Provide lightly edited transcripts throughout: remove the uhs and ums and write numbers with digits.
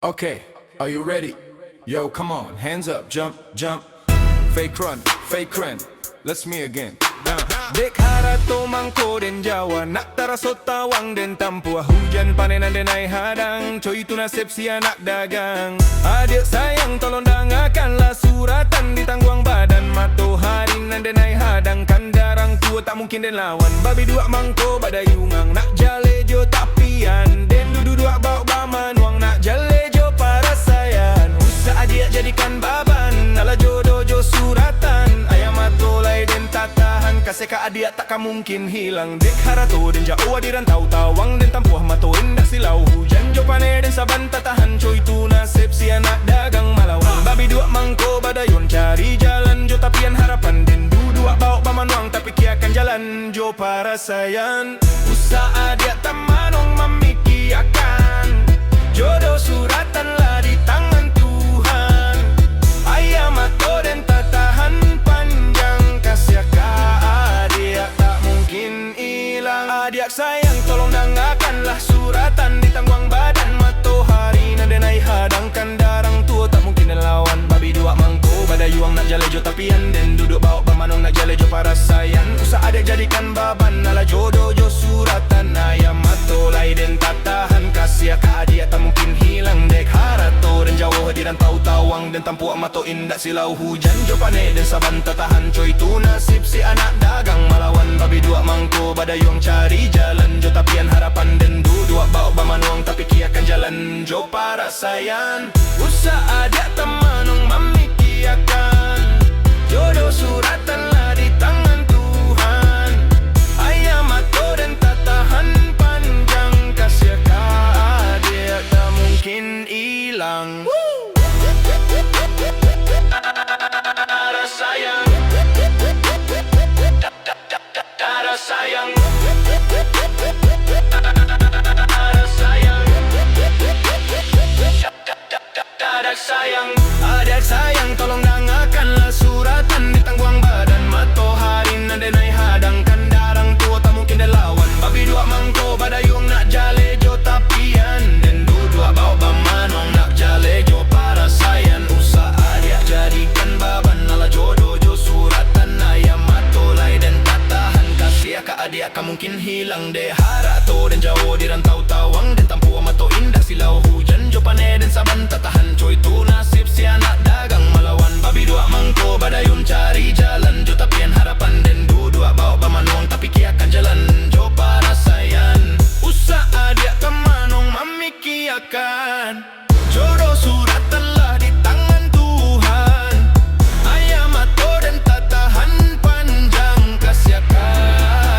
Okay, are you ready? Yo, come on, hands up, jump, jump. Fake run, let's me again. Dek harato mangko den Jawa, nak taraso tawang den tampua. Hujan panenan den ai hadang, coy itu nasib si anak dagang. Adik sayang tolong dangakanlah suratan di tangguang badan. Matahari nan den ai hadang, kan darang tua tak mungkin den lawan. Babi dua mangko badayungang, nak jalejo tapian. Den dudu dua bau bamanuang, nak jalejo para sayan. Usah adik jadikan baban, ala jodoh jo suratan. Ayam matolai den tatahan, kasih ka adik takkan mungkin hilang. Dek harato den jauh adiran tahu tawang den tampuah mato indak silau. Hujan jo pane den saban tatahan, coy itu nasib si anak dagang malawan. Babi dua mangko badayon cari jalan jo tapian harapan. Den dua bau bamanuang tapi kiakan jalan jo para sayan. Usah adik tamanong memikiakan, jodoh suratan lah di tangan Tuhan. Ayam atau den tatahan panjang, kasih ka adik tak mungkin hilang. Adik sayang tolong dangakanlah suratan di tangguang badan. Matahari nan den ai hadangkan darang tua tak mungkin den lawan. Babi dua mangko badayuang nak jalejo tapian. Den duduk bawa bamanong nak jalejo para sayan. Usah adik jadikan baban, ala jodoh jo suratan. Ayam matolai den tatahan, kasih ka adik tak mungkin hilang. Dek harato den jauh hadiran tahu tawang den tampuak mato indak silau. Hujan jo pane den saban tatahan, coy itu nasib si anak dagang malawan. Babi dua mangko badayuang cari jalan jo tapian harapan. Den dua bau bamanuang tapi kiakan jalan jo para sayan. Usah adik temanong memikiakan, jodoh suratan lah di tangan Tuhan. Ayam atau den tatahan panjang, kasih ka adik tak mungkin hilang. Ada sayang, ada sayang, ada sayang, ada sayang. Adik sayang tolong dangakanlah suratan di tangguang badan. Matahari nan den ai hadangkan darang tua tak mungkin den lawan. Babi dua mangko badayung nak jalejo tapian. Den dua bau bamanuang nak jalejo para sayan. Usah adik jadikan baban, ala jodoh jo suratan. Ayam matolai den tatahan, kasih ka adik kan mungkin hilang. De harato den jauh di rantau tawang den tampua mato indah silau. Hujan jo pane den saban tatahan, coy itu nasib si anak dagang malawan. Babi dua mangko badayun cari jalan jo tapian harapan. Den dua bau bamanuang tapi kiakan jalan jo para sayan. Usah adik temanong memikiakan, jodoh suratan lah di tangan Tuhan. Ayam atau den tatahan panjang, kasih ka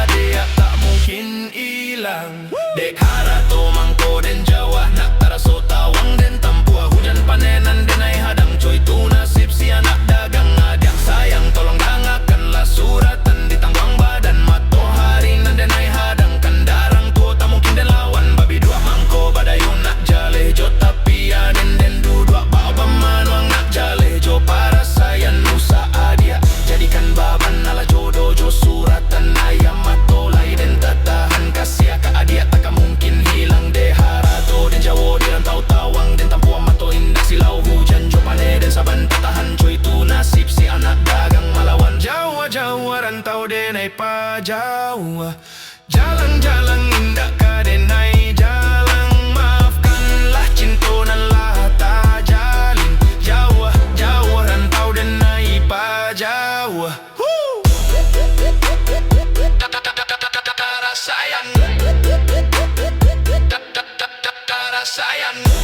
adik tak mungkin hilang. Dek harato mangko den Jawa, nak taraso tawang den tampua. Hujan panenan den ai hadang, coy itu nasib si anak dagang. Adik sayang tolong dangakanlah suratan di tangguang badan. Matahari nan den ai hadangkan darang tua tak mungkin den lawan. Babi dua mangko badayun nak jalejo tapian. Den dua bau bamanuang nak jalejo para sayan. Usah adik jadikan baban, ala jodoh jo suratan. Ayam matolai den tatahan, kasih ka adik takkan mungkin hilang. De harato den jawo di rantau tawang den tampua mato indah silau. Hujan jo pane den saban tatahan, coy itu nasib si anak dagang malawan. Jawa rantau den ai pa Jawa, jalan-jalan indah ka den ai jalan. Maafkanlah cintonan lah tak jalin. Jawa rantau den ai pa Jawa. Sayang, sayang.